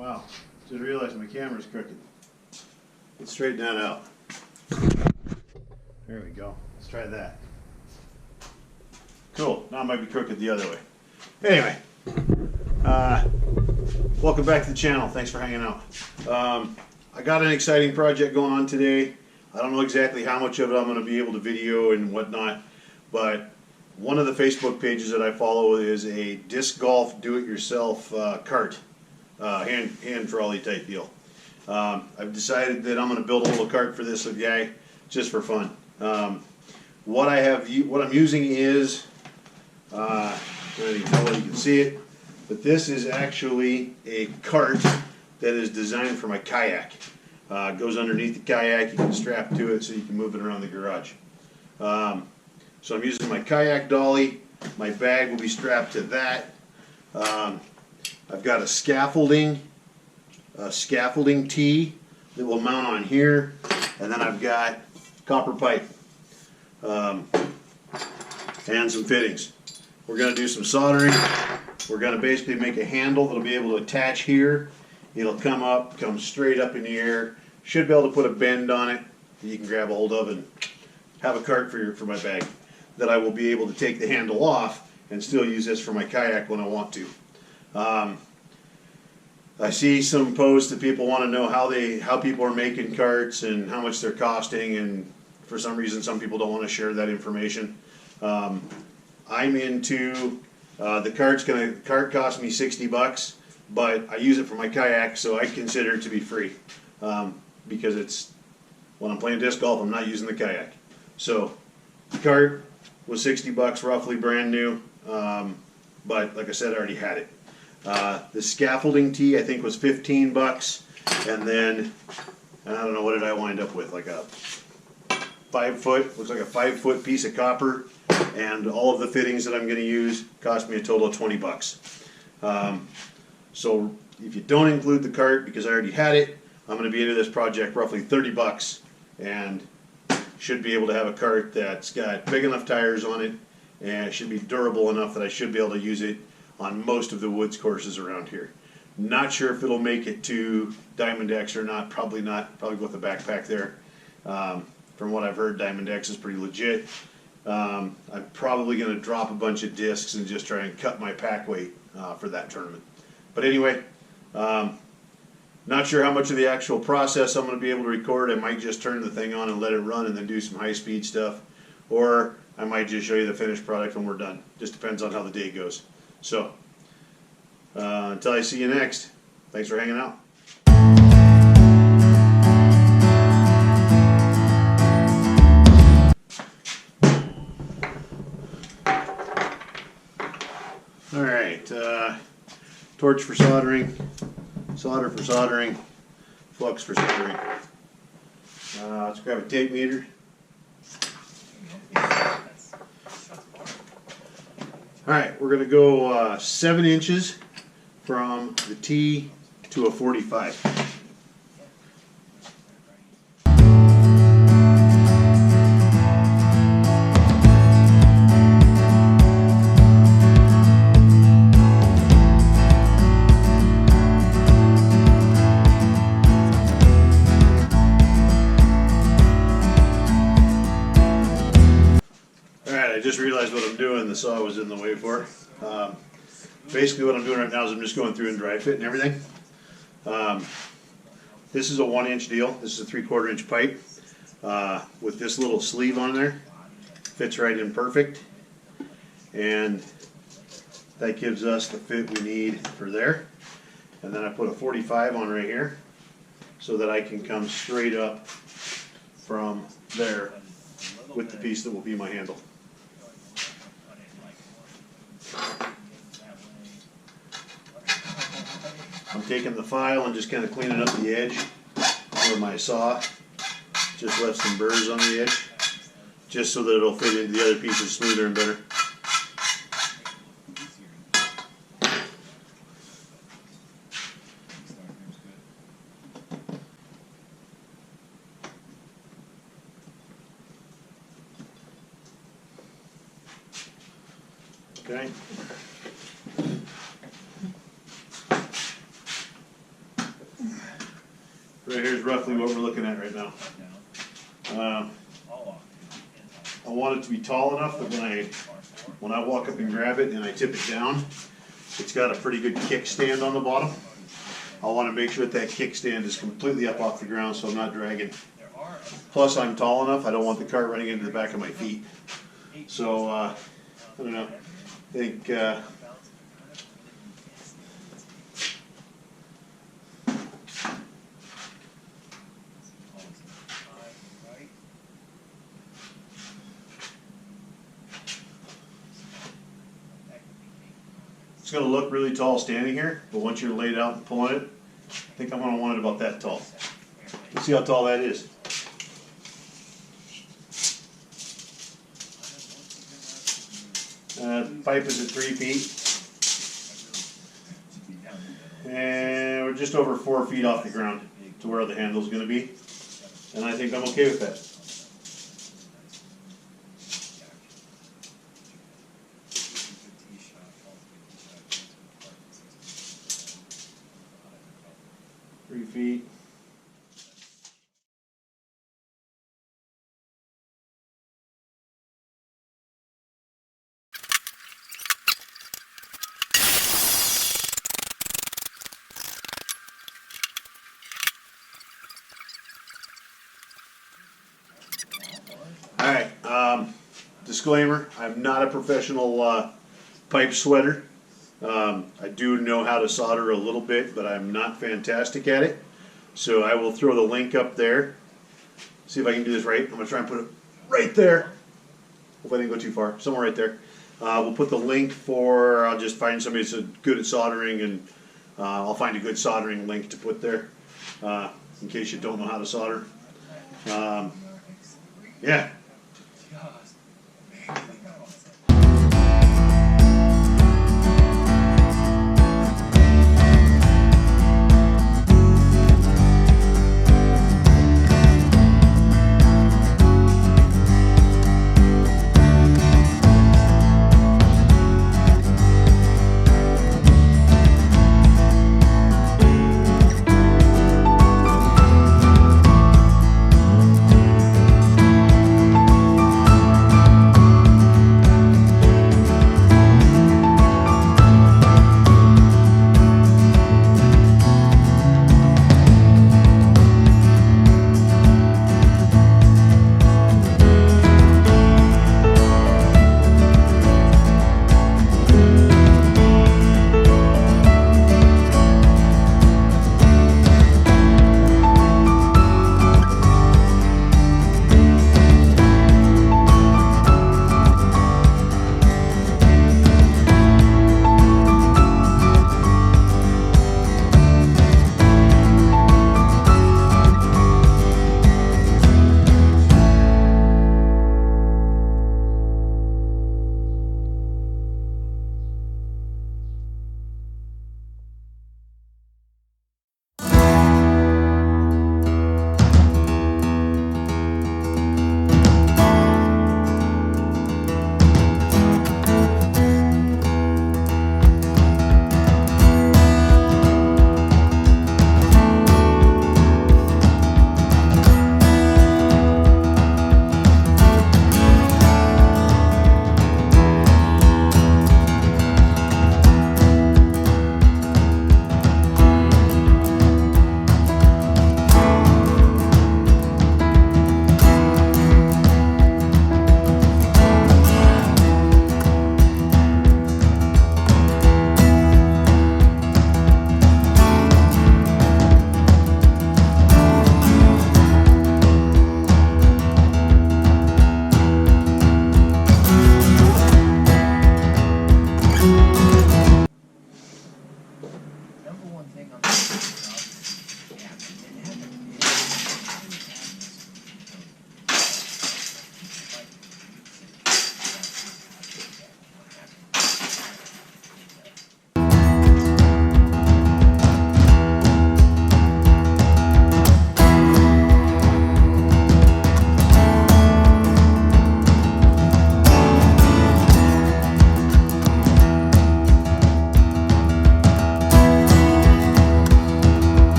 Wow, just realized my camera's crooked. Let's straighten that out. There we go. Let's try that. Cool. Now it might be crooked the other way. Anyway, welcome back to the channel. Thanks for hanging out. I got an exciting project going on today. I don't know exactly how much of it I'm going to be able to video and whatnot, but one of the Facebook pages that I follow is a disc golf do-it-yourself cart, hand trolley type deal. I've decided that I'm going to build a little cart for this guy just for fun. What I'm using is, I don't even know whether you can see it, but this is actually a cart that is designed for my kayak. It goes underneath the kayak, you can strap to it so you can move it around the garage. So I'm using my Kayak Dolly. My bag will be strapped to that. I've got a scaffolding tee that will mount on here, and then I've got copper pipe and some fittings. We're going to do some soldering. We're going to basically make a handle that'll be able to attach here. It'll come straight up in the air. Should be able to put a bend on it that you can grab a hold of and have a cart for my bag that I will be able to take the handle off and still use this for my kayak when I want to. I see some posts that people want to know how people are making carts and how much they're costing, and for some reason some people don't want to share that information. I'm into the cart cost me $60, but I use it for my kayak, so I consider it to be free because when I'm playing disc golf, I'm not using the kayak. So the cart was $60 roughly, brand new, but like I said, I already had it. The scaffolding tee I think was $15, and then I don't know, what did I wind up with, like a 5-foot, looks like a 5-foot piece of copper, and all of the fittings that I'm going to use cost me a total of $20. So if you don't include the cart, because I already had it, I'm going to be into this project roughly $30, and should be able to have a cart that's got big enough tires on it, and it should be durable enough that I should be able to use it on most of the woods courses around here. Not sure if it'll make it to Diamond X or not. Probably not. Probably go with the backpack there. From what I've heard, Diamond X is pretty legit. I'm probably going to drop a bunch of discs and just try and cut my pack weight for that tournament. But anyway, not sure how much of the actual process I'm going to be able to record. I might just turn the thing on and let it run and then do some high-speed stuff. Or I might just show you the finished product when we're done. Just depends on how the day goes. So, until I see you next, thanks for hanging out. Alright, torch for soldering, solder for soldering, flux for soldering. Let's grab a tape meter. Alright, we're going to go 7 inches from the tee to a 45. I just realized what I'm doing. The saw was in the way for. Basically what I'm doing right now is I'm just going through and dry fitting everything. This is a 1-inch deal. This is a 3/4 inch pipe with this little sleeve on there. Fits right in perfect, and that gives us the fit we need for there. And then I put a 45 on right here so that I can come straight up from there with the piece that will be my handle. I'm taking the file and just kind of cleaning up the edge where my saw just left some burrs on the edge, just so that it'll fit into the other pieces smoother and better. Okay. Right here's roughly what we're looking at right now. I want it to be tall enough that when I walk up and grab it and I tip it down, it's got a pretty good kickstand on the bottom. I want to make sure that kickstand is completely up off the ground so I'm not dragging. Plus I'm tall enough, I don't want the cart running into the back of my feet. So, I don't know, I think, it's going to look really tall standing here, but once you're laid out and pulling it, I think I'm going to want it about that tall. Let's see how tall that is. Pipe is at 3 feet. And we're just over 4 feet off the ground to where the handle's going to be. And I think I'm okay with that. Feet. Alright, disclaimer, I'm not a professional pipe sweater. I do know how to solder a little bit, but I'm not fantastic at it. So I will throw the link up there. See if I can do this right. I'm going to try and put it right there. Hope I didn't go too far. Somewhere right there. We'll put the link for, I'll just find somebody that's good at soldering, and I'll find a good soldering link to put there in case you don't know how to solder. Yeah.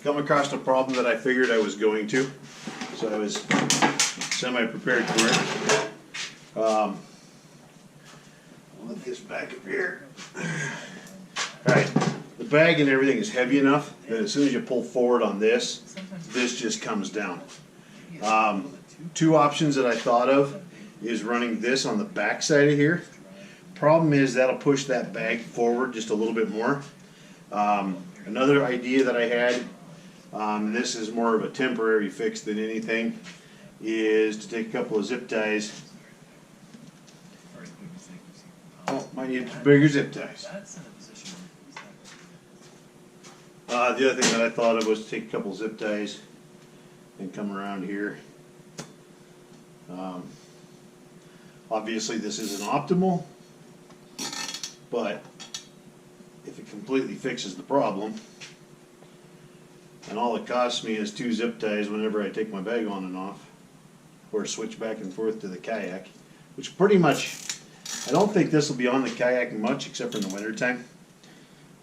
come across a problem that I figured I was going to, so I was semi-prepared for it. I'll let this back up here. Alright, the bag and everything is heavy enough that as soon as you pull forward on this, this just comes down. Two options that I thought of is running this on the back side of here. Problem is that'll push that bag forward just a little bit more. Another idea that I had, and this is more of a temporary fix than anything, is to take a couple of zip ties. Oh, might need bigger zip ties. The other thing that I thought of was to take a couple zip ties and come around here. Obviously this isn't optimal, but if it completely fixes the problem, and all it costs me is 2 zip ties whenever I take my bag on and off, or switch back and forth to the kayak, which pretty much, I don't think this will be on the kayak much except for in the winter time.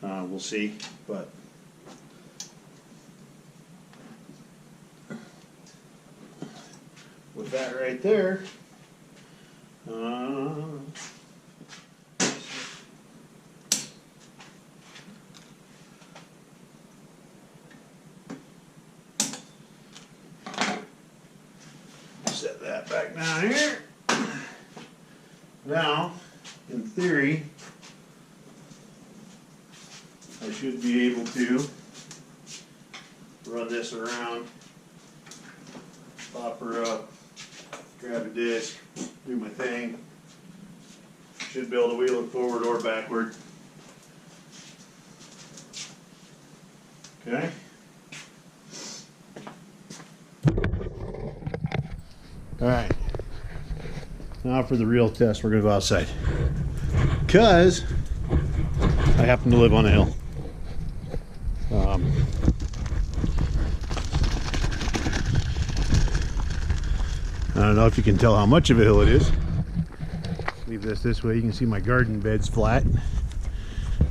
We'll see, but with that right there, set that back down here. Now, in theory, I should be able to run this around, pop her up, grab a disc, do my thing. Should be able to wheel it forward or backward. Okay. All right. Now for the real test, we're going to go outside. Because I happen to live on a hill. I don't know if you can tell how much of a hill it is. Leave this way, you can see my garden bed's flat.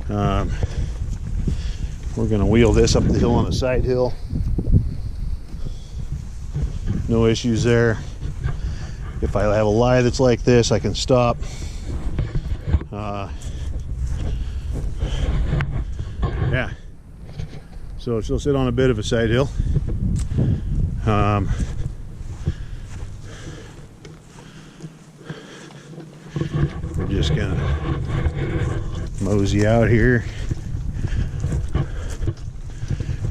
We're going to wheel this up the hill on a side hill. No issues there. If I have a lie that's like this, I can stop. Yeah. So she'll sit on a bit of a side hill. We're just gonna mosey out here.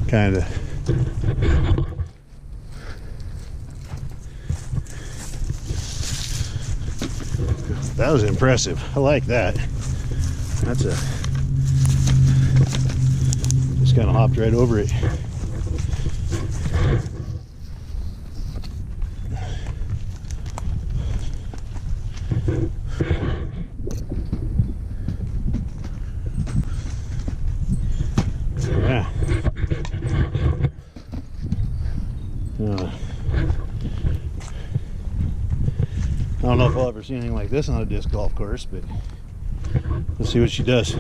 Kind of. That was impressive. I like that. That's a. Just kind of hopped right over it. Yeah. I don't know if I'll ever see anything like this on a disc golf course, but let's see what she does.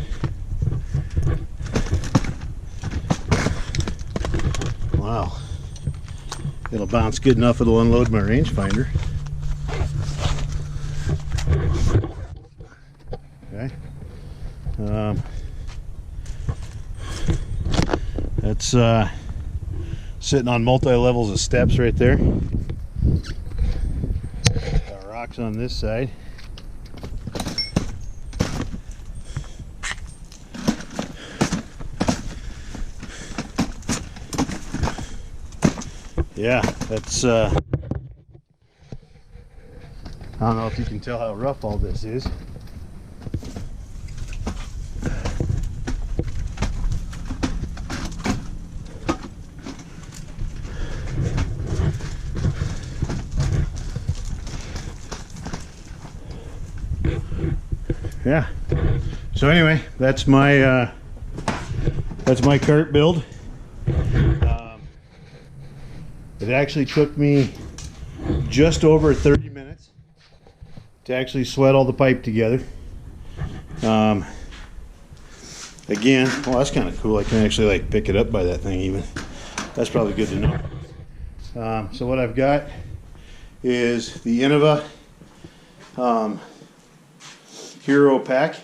Wow. It'll bounce good enough it'll unload my rangefinder. Okay. That's sitting on multi-levels of steps right there. Got rocks on this side. Yeah, that's I don't know if you can tell how rough all this is. Yeah. So anyway, that's my cart build. It actually took me just over 30 minutes to actually sweat all the pipe together. Again, well, that's kind of cool. I can actually like pick it up by that thing even. That's probably good to know. So what I've got is the Innova Hero pack.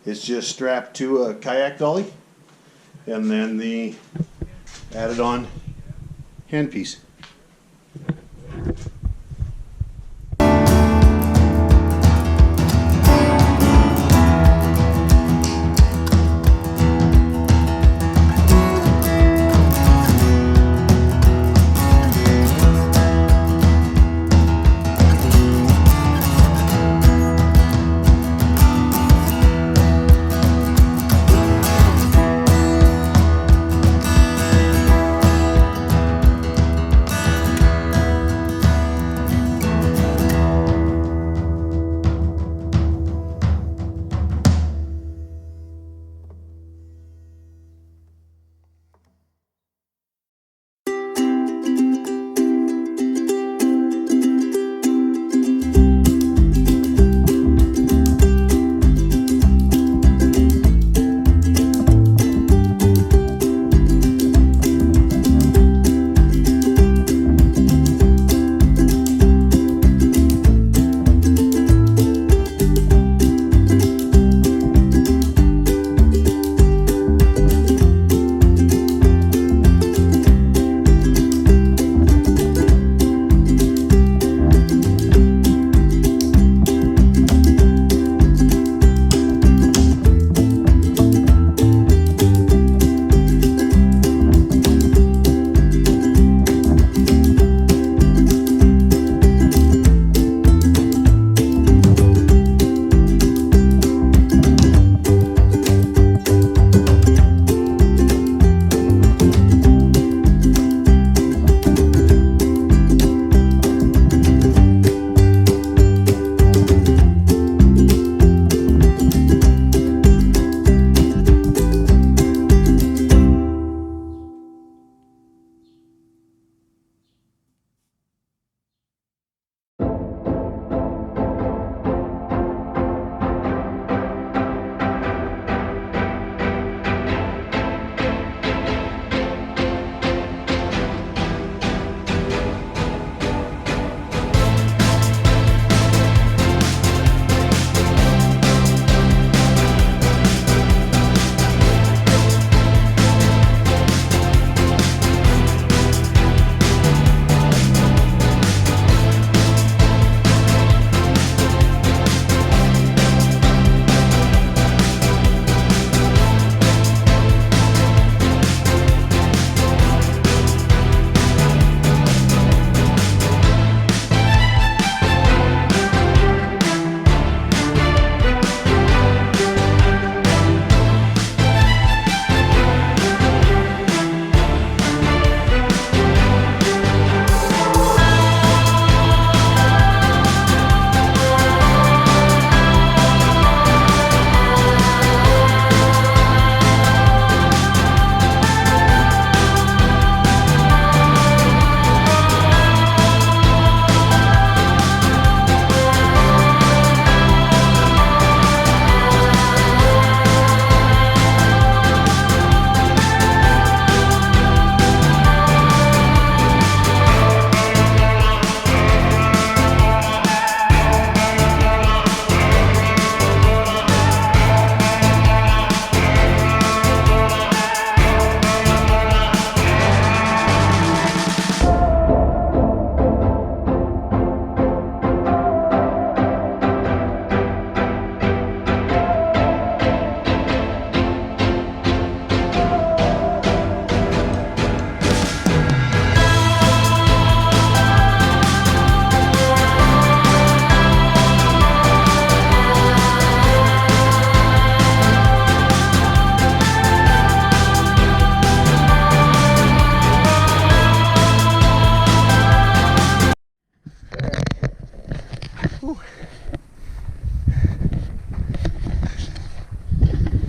It's just strapped to a Kayak Dolly, and then the added on handpiece.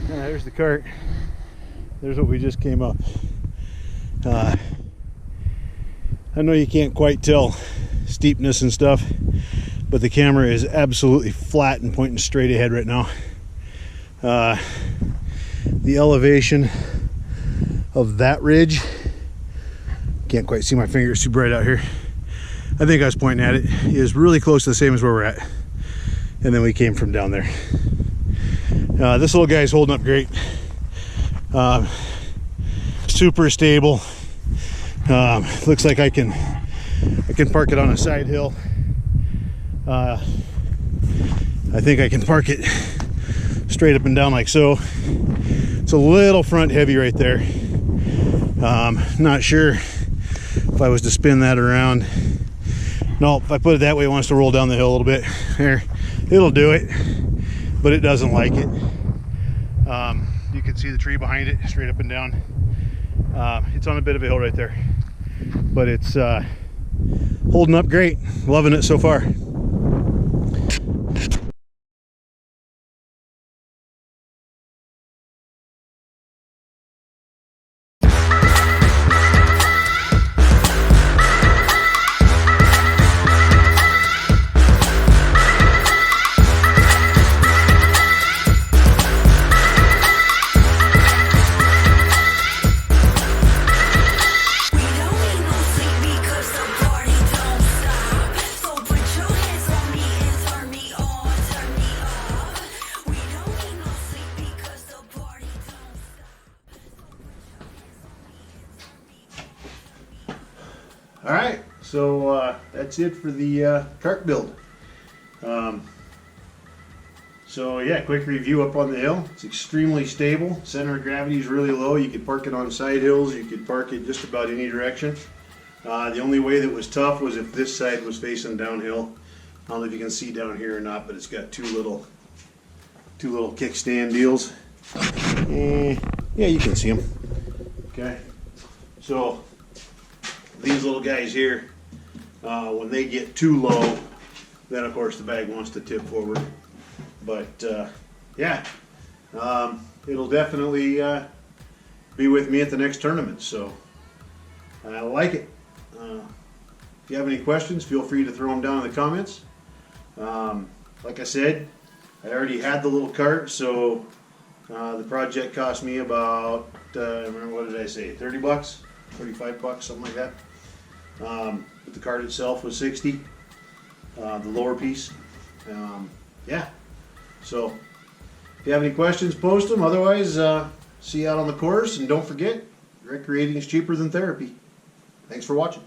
There's the cart. There's what we just came up. I know you can't quite tell steepness and stuff, but the camera is absolutely flat and pointing straight ahead right now. The elevation of that ridge can't quite see my fingers too bright out here. I think I was pointing at it, is really close to the same as where we're at. And then we came from down there. This little guy's holding up great. Super stable. Looks like I can park it on a side hill. I think I can park it straight up and down like so. It's a little front heavy right there. Not sure if I was to spin that around. No, if I put it that way, it wants to roll down the hill a little bit. There, it'll do it, but it doesn't like it. You can see the tree behind it, straight up and down. It's on a bit of a hill right there, but it's holding up great. Loving it so far. Alright, so that's it for the cart build. So yeah, quick review up on the hill. It's extremely stable. Center of gravity is really low. You could park it on side hills. You could park it just about any direction. The only way that was tough was if this side was facing downhill. I don't know if you can see down here or not, but it's got two little kickstand deals. Yeah, you can see them. Okay, so these little guys here, when they get too low, then of course the bag wants to tip forward. But yeah, it'll definitely be with me at the next tournament, so I like it. If you have any questions, feel free to throw them down in the comments. Like I said, I already had the little cart, so the project cost me about, remember, what did I say, 30 bucks, 35 bucks, something like that. But the cart itself was 60, the lower piece. Yeah, so if you have any questions, post them. Otherwise, see you out on the course, and don't forget, recreating is cheaper than therapy. Thanks for watching.